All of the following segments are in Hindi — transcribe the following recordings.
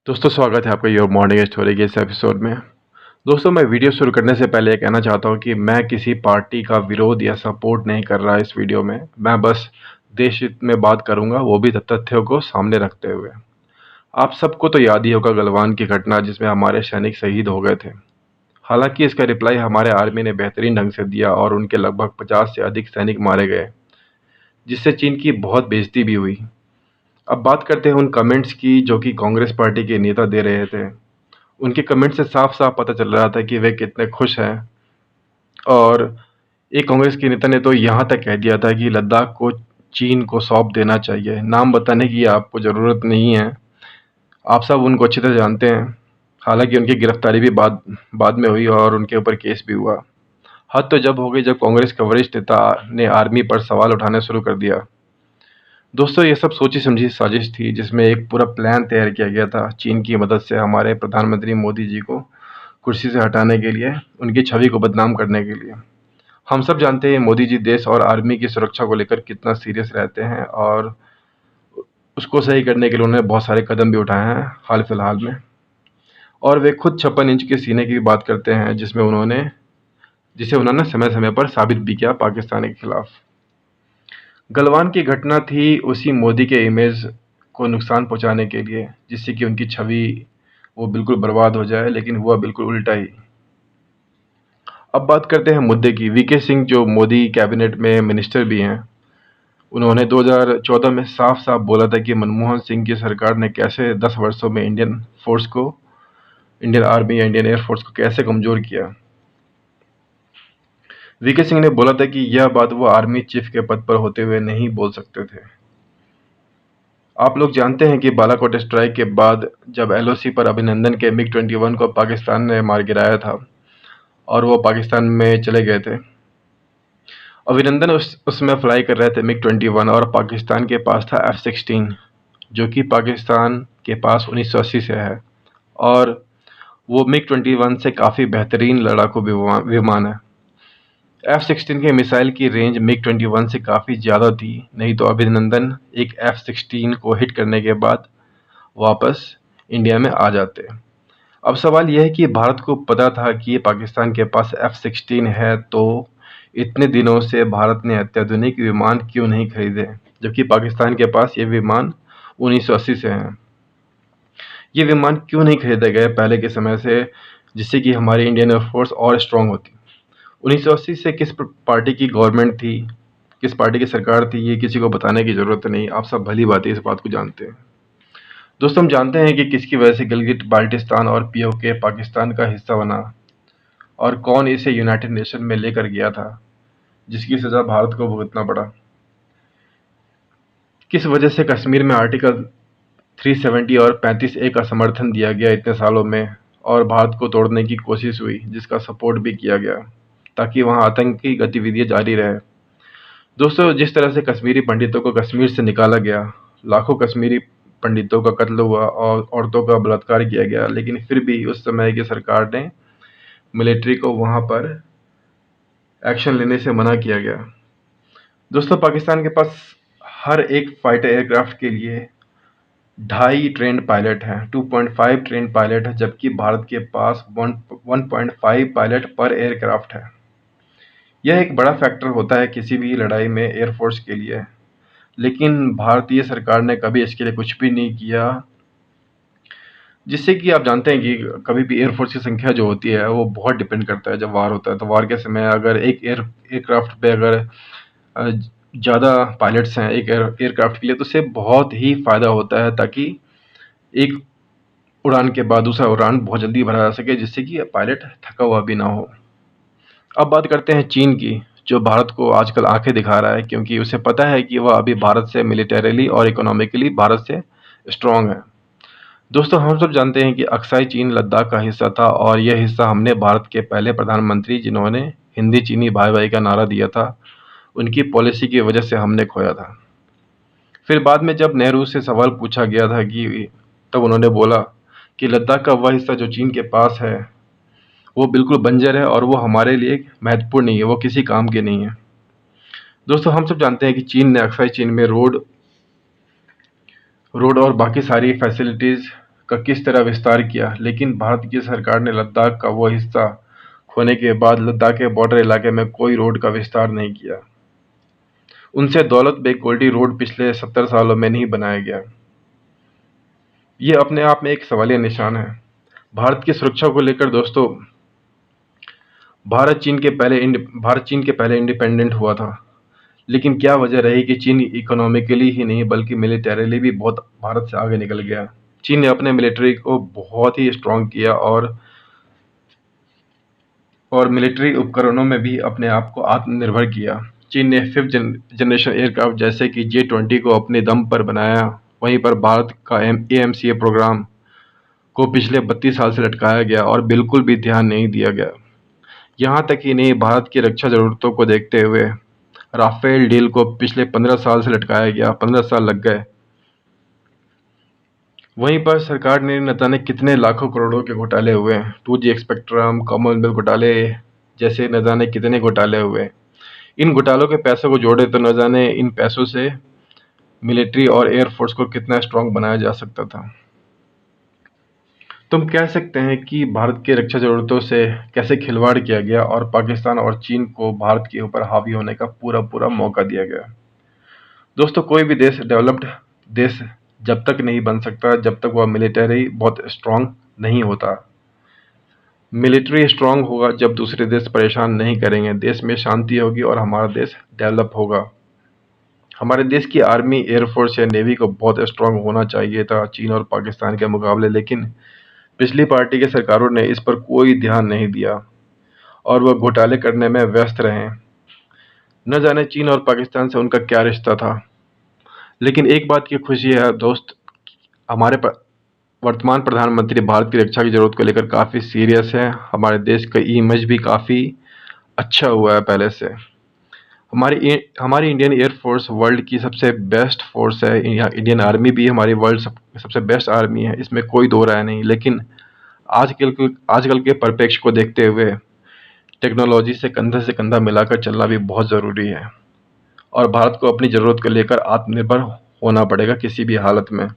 दोस्तों स्वागत है आपका योर मॉर्निंग स्टोरी के इस एपिसोड में। दोस्तों मैं वीडियो शुरू करने से पहले ये कहना चाहता हूँ कि मैं किसी पार्टी का विरोध या सपोर्ट नहीं कर रहा इस वीडियो में। मैं बस देश हित में बात करूँगा, वो भी तथ्यों को सामने रखते हुए। आप सबको तो याद ही होगा गलवान की घटना जिसमें हमारे सैनिक शहीद हो गए थे। हालांकि इसका रिप्लाई हमारे आर्मी ने बेहतरीन ढंग से दिया और उनके लगभग 50 से अधिक सैनिक मारे गए, जिससे चीन की बहुत बेइज्जती भी हुई। अब बात करते हैं उन कमेंट्स की जो कि कांग्रेस पार्टी के नेता दे रहे थे। उनके कमेंट से साफ-साफ पता चल रहा था कि वे कितने खुश हैं। और एक कांग्रेस के नेता ने तो यहाँ तक कह दिया था कि लद्दाख को चीन को सौंप देना चाहिए। नाम बताने की आपको ज़रूरत नहीं है, आप सब उनको अच्छी तरह जानते हैं। हालांकि उनकी गिरफ्तारी भी बाद बाद में हुई और उनके ऊपर केस भी हुआ। हद तो जब हो गई जब कांग्रेस के वरिष्ठ नेता ने आर्मी पर सवाल उठाने शुरू कर दिया। दोस्तों ये सब सोची समझी साजिश थी जिसमें एक पूरा प्लान तैयार किया गया था चीन की मदद से हमारे प्रधानमंत्री मोदी जी को कुर्सी से हटाने के लिए, उनकी छवि को बदनाम करने के लिए। हम सब जानते हैं मोदी जी देश और आर्मी की सुरक्षा को लेकर कितना सीरियस रहते हैं और उसको सही करने के लिए उन्होंने बहुत सारे कदम भी उठाए हैं हाल फिलहाल में। और वे खुद 56 इंच के सीने की भी बात करते हैं जिसे उन्होंने समय समय पर साबित भी किया पाकिस्तान के खिलाफ। गलवान की घटना थी उसी मोदी के इमेज को नुकसान पहुंचाने के लिए, जिससे कि उनकी छवि वो बिल्कुल बर्बाद हो जाए, लेकिन हुआ बिल्कुल उल्टा ही। अब बात करते हैं मुद्दे की। वीके सिंह जो मोदी कैबिनेट में मिनिस्टर भी हैं, उन्होंने 2014 में साफ-साफ बोला था कि मनमोहन सिंह की सरकार ने कैसे 10 वर्षों में इंडियन आर्मी या इंडियन एयरफोर्स को कैसे कमज़ोर किया। वीके सिंह ने बोला था कि यह बात वो आर्मी चीफ के पद पर होते हुए नहीं बोल सकते थे। आप लोग जानते हैं कि बालाकोट स्ट्राइक के बाद जब एलओसी पर अभिनंदन के मिग-21 को पाकिस्तान ने मार गिराया था और वो पाकिस्तान में चले गए थे। अभिनंदन उसमें फ्लाई कर रहे थे मिग-21 और पाकिस्तान के पास था F-16, जो कि पाकिस्तान के पास 1980 से है और वो मिग-21 से काफ़ी बेहतरीन लड़ाकू विमान है। F-16 के मिसाइल की रेंज मिग-21 से काफ़ी ज़्यादा थी, नहीं तो अभिनंदन एक F-16 को हिट करने के बाद वापस इंडिया में आ जाते। अब सवाल यह है कि भारत को पता था कि पाकिस्तान के पास F-16 है, तो इतने दिनों से भारत ने अत्याधुनिक विमान क्यों नहीं खरीदे, जबकि पाकिस्तान के पास ये विमान 1980 से हैं। ये विमान क्यों नहीं खरीदे गए पहले के समय से, जिससे कि हमारी इंडियन एयरफोर्स और स्ट्रांग होती। 1980 से किस पार्टी की गवर्नमेंट थी, किस पार्टी की सरकार थी, ये किसी को बताने की ज़रूरत नहीं। आप सब भली भांति इस बात को जानते हैं। दोस्तों हम जानते हैं कि किसकी वजह से गिलगिट बाल्टिस्तान और पीओके पाकिस्तान का हिस्सा बना और कौन इसे यूनाइटेड नेशन में लेकर गया था, जिसकी सज़ा भारत को भुगतना पड़ा। किस वजह से कश्मीर में आर्टिकल 370 और 35A का समर्थन दिया गया इतने सालों में और भारत को तोड़ने की कोशिश हुई, जिसका सपोर्ट भी किया गया ताकि वहां आतंकी गतिविधियां जारी रहे। दोस्तों जिस तरह से कश्मीरी पंडितों को कश्मीर से निकाला गया, लाखों कश्मीरी पंडितों का कत्ल हुआ और औरतों का बलात्कार किया गया, लेकिन फिर भी उस समय की सरकार ने मिलिट्री को वहां पर एक्शन लेने से मना किया गया। दोस्तों पाकिस्तान के पास हर एक फाइटर एयरक्राफ्ट के लिए 2.5 ट्रेंड पायलट हैं, 2.5 ट्रेंड पायलट है, जबकि भारत के पास 1.5 पायलट पर एयरक्राफ्ट है। यह एक बड़ा फैक्टर होता है किसी भी लड़ाई में एयरफोर्स के लिए, लेकिन भारतीय सरकार ने कभी इसके लिए कुछ भी नहीं किया, जिससे कि आप जानते हैं कि कभी भी एयरफोर्स की संख्या जो होती है वो बहुत डिपेंड करता है। जब वार होता है तो वार के समय अगर एक एयरक्राफ्ट पे अगर ज़्यादा पायलट्स हैं एक एयरक्राफ्ट के लिए, तो उससे बहुत ही फ़ायदा होता है ताकि एक उड़ान के बाद दूसरा उड़ान बहुत जल्दी भरा जा सके, जिससे कि पायलट थका हुआ भी ना हो। अब बात करते हैं चीन की, जो भारत को आजकल आंखें दिखा रहा है क्योंकि उसे पता है कि वह अभी भारत से मिलिटरीली और इकोनॉमिकली भारत से स्ट्रांग है। दोस्तों हम सब जानते हैं कि अक्साई चीन लद्दाख का हिस्सा था और यह हिस्सा हमने भारत के पहले प्रधानमंत्री जिन्होंने हिंदी चीनी भाई भाई का नारा दिया था, उनकी पॉलिसी की वजह से हमने खोया था। फिर बाद में जब नेहरू से सवाल पूछा गया था कि तब उन्होंने बोला कि लद्दाख का वह हिस्सा जो चीन के पास है वो बिल्कुल बंजर है और वो हमारे लिए महत्वपूर्ण नहीं है, वो किसी काम के नहीं है। दोस्तों हम सब जानते हैं कि चीन ने अक्साई चीन में रोड और बाकी सारी फैसिलिटीज़ का किस तरह विस्तार किया, लेकिन भारत की सरकार ने लद्दाख का वो हिस्सा खोने के बाद लद्दाख के बॉर्डर इलाके में कोई रोड का विस्तार नहीं किया। उनसे दौलत बेग गोल्डी रोड पिछले 70 सालों में नहीं बनाया गया। ये अपने आप में एक सवालिया निशान है। भारत की सुरक्षा को लेकर दोस्तों, भारत चीन के पहले इंडिपेंडेंट हुआ था, लेकिन क्या वजह रही कि चीन इकोनॉमिकली ही नहीं बल्कि मिलिटरीली भी बहुत भारत से आगे निकल गया। चीन ने अपने मिलिट्री को बहुत ही स्ट्रांग किया और मिलिट्री उपकरणों में भी अपने आप को आत्मनिर्भर किया। चीन ने 5th जनरेशन एयरक्राफ्ट जैसे कि J-20 को अपने दम पर बनाया। वहीं पर भारत का AMCA प्रोग्राम को पिछले 32 साल से लटकाया गया और बिल्कुल भी ध्यान नहीं दिया गया। यहाँ तक ही नहीं, भारत की रक्षा जरूरतों को देखते हुए राफेल डील को पिछले 15 साल से लटकाया गया। 15 साल लग गए। वहीं पर सरकार ने न जाने कितने लाखों करोड़ों के घोटाले हुए। 2G स्पेक्ट्रम, कॉमनवेल्थ घोटाले जैसे न जाने कितने घोटाले हुए। इन घोटालों के पैसों को जोड़े तो न जाने इन पैसों से मिलिट्री और एयरफोर्स को कितना स्ट्रांग बनाया जा सकता था। तुम कह सकते हैं कि भारत की रक्षा जरूरतों से कैसे खिलवाड़ किया गया और पाकिस्तान और चीन को भारत के ऊपर हावी होने का पूरा मौका दिया गया। दोस्तों, कोई भी देश डेवलप्ड देश जब तक नहीं बन सकता जब तक वह मिलिटरी बहुत स्ट्रांग नहीं होता। मिलिट्री स्ट्रांग होगा जब दूसरे देश परेशान नहीं करेंगे, देश में शांति होगी और हमारा देश डेवलप होगा। हमारे देश की आर्मी, एयरफोर्स या नेवी को बहुत स्ट्रांग होना चाहिए था चीन और पाकिस्तान के मुकाबले, लेकिन पिछली पार्टी के सरकारों ने इस पर कोई ध्यान नहीं दिया और वह घोटाले करने में व्यस्त रहे। न जाने चीन और पाकिस्तान से उनका क्या रिश्ता था, लेकिन एक बात की खुशी है दोस्त, वर्तमान प्रधानमंत्री भारत की रक्षा की जरूरत को लेकर काफ़ी सीरियस है। हमारे देश का इमेज भी काफ़ी अच्छा हुआ है पहले से। हमारी इंडियन एयरफोर्स वर्ल्ड की सबसे बेस्ट फोर्स है। इंडियन आर्मी भी हमारी वर्ल्ड सबसे बेस्ट आर्मी है, इसमें कोई दो राय नहीं। लेकिन आजकल के परिप्रेक्ष्य को देखते हुए टेक्नोलॉजी से कंधा मिलाकर चलना भी बहुत ज़रूरी है और भारत को अपनी ज़रूरत को लेकर आत्मनिर्भर होना पड़ेगा किसी भी हालत में।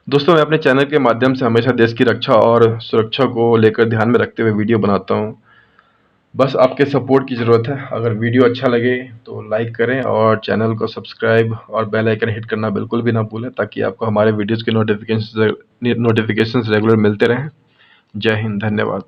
दोस्तों, मैं अपने चैनल के माध्यम से हमेशा देश की रक्षा और सुरक्षा को लेकर ध्यान में रखते हुए वीडियो बनाता हूँ। बस आपके सपोर्ट की ज़रूरत है। अगर वीडियो अच्छा लगे तो लाइक करें और चैनल को सब्सक्राइब और बेल आइकन हिट करना बिल्कुल भी ना भूलें, ताकि आपको हमारे वीडियोज़ के नोटिफिकेशंस रेगुलर मिलते रहें। जय हिंद, धन्यवाद।